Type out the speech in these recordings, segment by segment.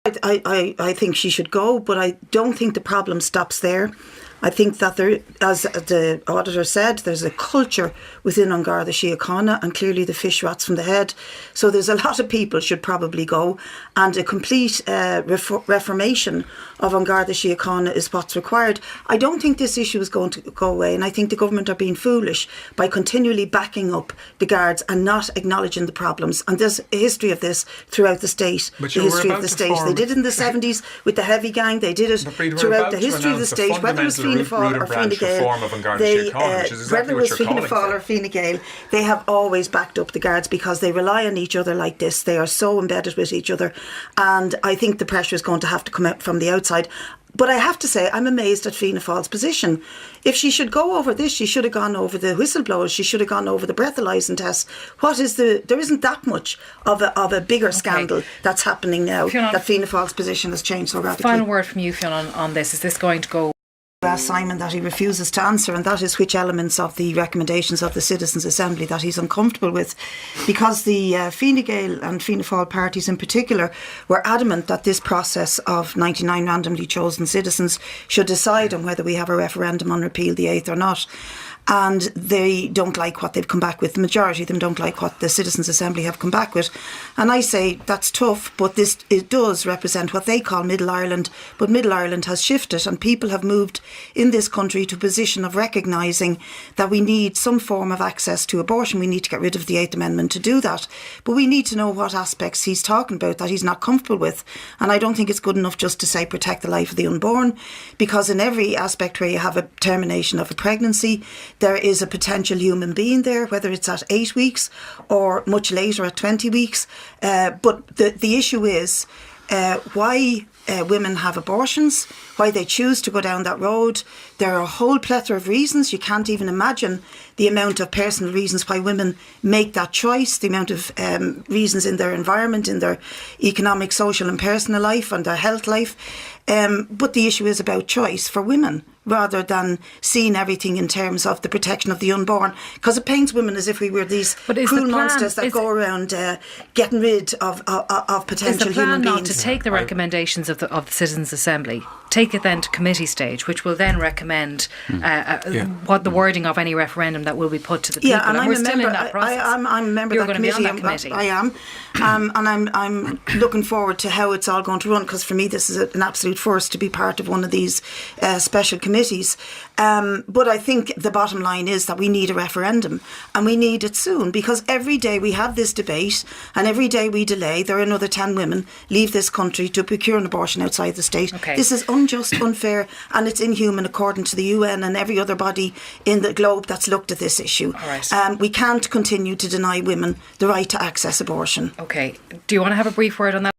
I think she should go, but I don't think the problem stops there. I think that there, as the auditor said, there's a culture within An Garda Síochána, and clearly the fish rots from the head. So there's a lot of people should probably go, and a complete reformation of An Garda Síochána is what's required. I don't think this issue is going to go away, and I think the government are being foolish by continually backing up the guards and not acknowledging the problems. And there's a history of this throughout the state. The history of the state. They did it in the 70s with the heavy gang. They did it throughout the history of the state, whether it was Fianna Fáil or Fine Gael, whether it was Fianna Fáil or Fine Gael, they have always backed up the guards because they rely on each other like this. They are so embedded with each other, and I think the pressure is going to have to come out from the outside. But I have to say, I'm amazed at Fianna Fáil's position. If she should go over this, she should have gone over the whistleblowers. She should have gone over the breathalyzing tests. There isn't that much of a bigger scandal that's happening now, Fiona, that Fianna Fáil's position has changed so radically. Final word from you, Fiona, on this. Is this going to go? Asked Simon that he refuses to answer, and that is which elements of the recommendations of the Citizens' Assembly that he's uncomfortable with, because the Fine Gael and Fianna Fáil parties in particular were adamant that this process of 99 randomly chosen citizens should decide on whether we have a referendum on repeal the 8th or not. And they don't like what they've come back with. The majority of them don't like what the Citizens' Assembly have come back with. And I say that's tough, but it does represent what they call Middle Ireland. But Middle Ireland has shifted, and people have moved in this country to a position of recognising that we need some form of access to abortion. We need to get rid of the 8th Amendment to do that. But we need to know what aspects he's talking about that he's not comfortable with. And I don't think it's good enough just to say protect the life of the unborn, because in every aspect where you have a termination of a pregnancy, there is a potential human being there, whether it's at 8 weeks or much later at 20 weeks. But the issue is why women have abortions, why they choose to go down that road. There are a whole plethora of reasons. You can't even imagine the amount of personal reasons why women make that choice, the amount of reasons in their environment, in their economic, social and personal life and their health life. But the issue is about choice for women, rather than seeing everything in terms of the protection of the unborn, because it paints women as if we were these cruel monsters that go around getting rid of potential human beings. Not to take the recommendations of the Citizens' Assembly, take it then to committee stage, which will then recommend what the wording of any referendum that will be put to the people. Yeah, and we're still in that process. I'm a member of that committee. Be on that committee. I am, and I'm looking forward to how it's all going to run, because for me this is an absolute first to be part of one of these special committees. But I think the bottom line is that we need a referendum, and we need it soon, because every day we have this debate and every day we delay, there are another 10 women leave this country to procure an abortion outside the state. Okay. This is unjust, unfair, and it's inhuman according to the UN and every other body in the globe that's looked at this issue. All right. We can't continue to deny women the right to access abortion. Okay. Do you want to have a brief word on that?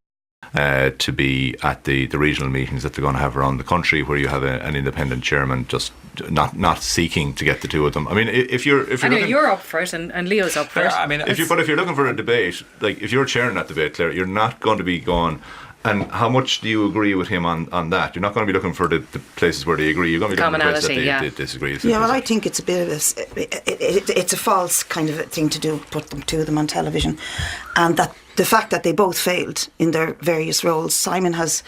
To be at the regional meetings that they're going to have around the country, where you have an independent chairman just not seeking to get the two of them. I mean, if you're you're up for it and Leo's up for it. I mean, if you're looking for a debate, like if you're chairing that debate, Claire, you're not going to be going. And how much do you agree with him on that? You're not going to be looking for the places where they agree. You're going to be looking for places that they disagree. Yeah, well, I think it's a bit of it's a false kind of a thing to do, put them two of them on television, and that the fact that they both failed in their various roles. Simon has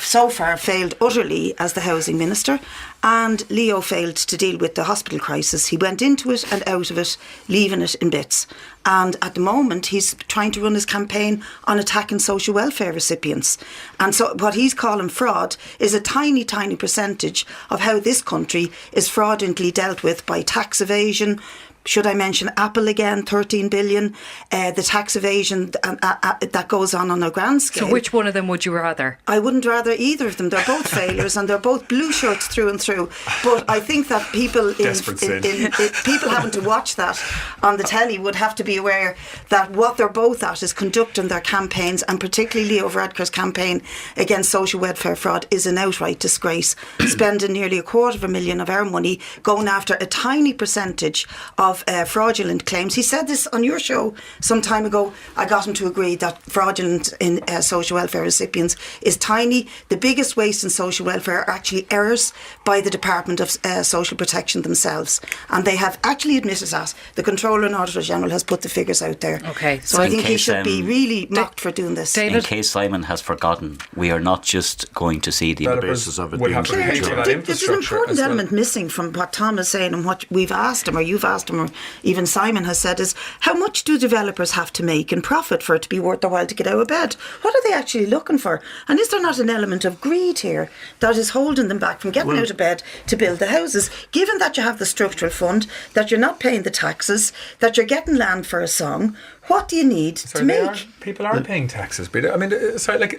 so far failed utterly as the housing minister, and Leo failed to deal with the hospital crisis. He went into it and out of it, leaving it in bits. And at the moment, he's trying to run his campaign on attacking social welfare recipients. And so what he's calling fraud is a tiny, tiny percentage of how this country is fraudulently dealt with by tax evasion. Should I mention Apple again, 13 billion, the tax evasion that goes on a grand scale. So which one of them would you rather? I wouldn't rather either of them. They're both failures, and they're both blue shirts through and through. But I think that people people having to watch that on the telly would have to be aware that what they're both at is conducting their campaigns, and particularly Leo Varadkar's campaign against social welfare fraud is an outright disgrace. Spending nearly $250,000 of our money going after a tiny percentage of of fraudulent claims. He said this on your show some time ago. I got him to agree that fraudulent in social welfare recipients is tiny. The biggest waste in social welfare are actually errors by the Department of Social Protection themselves. And they have actually admitted that. The Controller and Auditor General has put the figures out there. Okay. So I think he should be really mocked for doing this. David? In case Simon has forgotten, we are not just going to see the basis of it being Claire, there's an important element missing from what Tom is saying and what we've asked him, or you've asked him, or even Simon has said, is how much do developers have to make in profit for it to be worth their while to get out of bed? What are they actually looking for? And is there not an element of greed here that is holding them back from getting out of bed to build the houses? Given that you have the structural fund, that you're not paying the taxes, that you're getting land for a song, what do you need to make? People are paying taxes. I mean,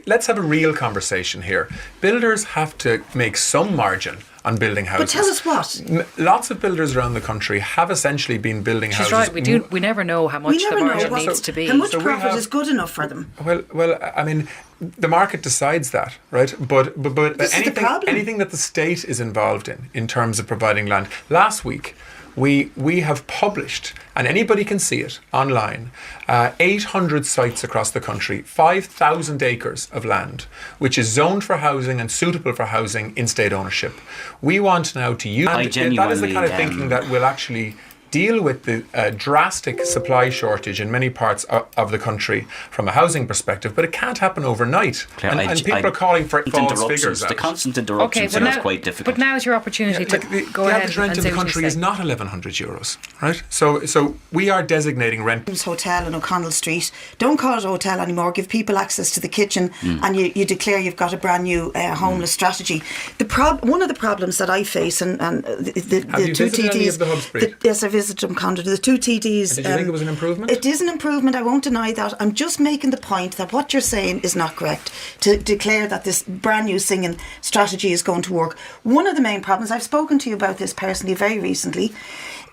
let's have a real conversation here. Builders have to make some margin on building houses. But tell us what. Lots of builders around the country have essentially been building houses. She's right. We never know how much the margin needs to be. How much profit is good enough for them? Well, I mean, the market decides that, right? But This is the problem. anything that the state is involved in terms of providing land. Last week, we have published, and anybody can see it online, 800 sites across the country, 5,000 acres of land, which is zoned for housing and suitable for housing in state ownership. We want now to use that is the kind of thinking that will actually deal with the drastic supply shortage in many parts of the country from a housing perspective, but it can't happen overnight. Claire, and people are calling for false figures. The constant interruptions is quite difficult. But now is your opportunity to go ahead. The average rent in the country is not €1,100, right? So we are designating rent. Hotel in O'Connell Street. Don't call it a hotel anymore. Give people access to the kitchen, and you declare you've got a brand new homeless strategy. One of the problems that I face, and the two TDs. Any of the hubs, Brid? Yes, I visited them, Conrad. The two TDs. Did you think it was an improvement? It is an improvement. I won't deny that. I'm just making the point that what you're saying is not correct. To declare that this brand new singing strategy is going to work. One of the main problems, I've spoken to you about this personally very recently,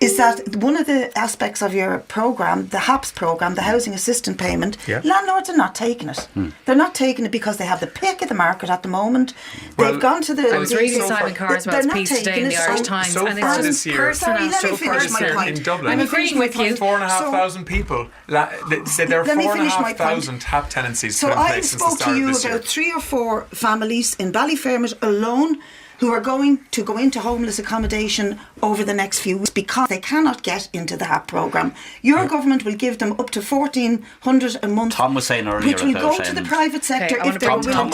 is that one of the aspects of your programme, the HAPS programme, the Housing Assistance Payment, landlords are not taking it. They're not taking it because they have the pick of the market at the moment. They've gone to the... I was reading Simon Carswell's piece today in the Irish Times, and it's just personal. Let me finish my point. In Dublin, I'm agreeing with you. 4,500 people. They said there are 4,500 HAP tenancies put in place since the start of this year. So I spoke to you about 3 or 4 families in Ballyfermot alone who are going to go into homeless accommodation over the next few weeks because they cannot get into the HAP programme. Your government will give them up to $1,400 a month. Tom was saying earlier, which will go to the private sector if they're willing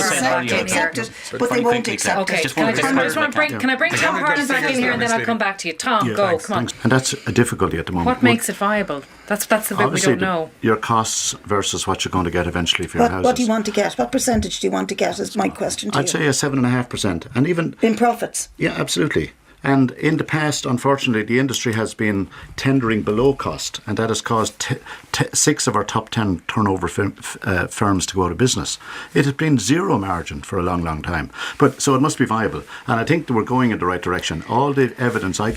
to accept it, but they won't accept it. Can I bring Tom Parlon back in here, and then I'll come back to you. Tom, go, come on. And that's a difficulty at the moment. What makes it viable? That's the bit we don't know. Your costs versus what you're going to get eventually for your houses. What do you want to get? What percentage do you want to get is my question to you. I'd say a 7.5%. And even... in profits? Yeah, absolutely. And in the past, unfortunately, the industry has been tendering below cost, and that has caused 6 of our top 10 turnover firms to go out of business. It has been zero margin for a long, long time. So it must be viable. And I think that we're going in the right direction. All the evidence I've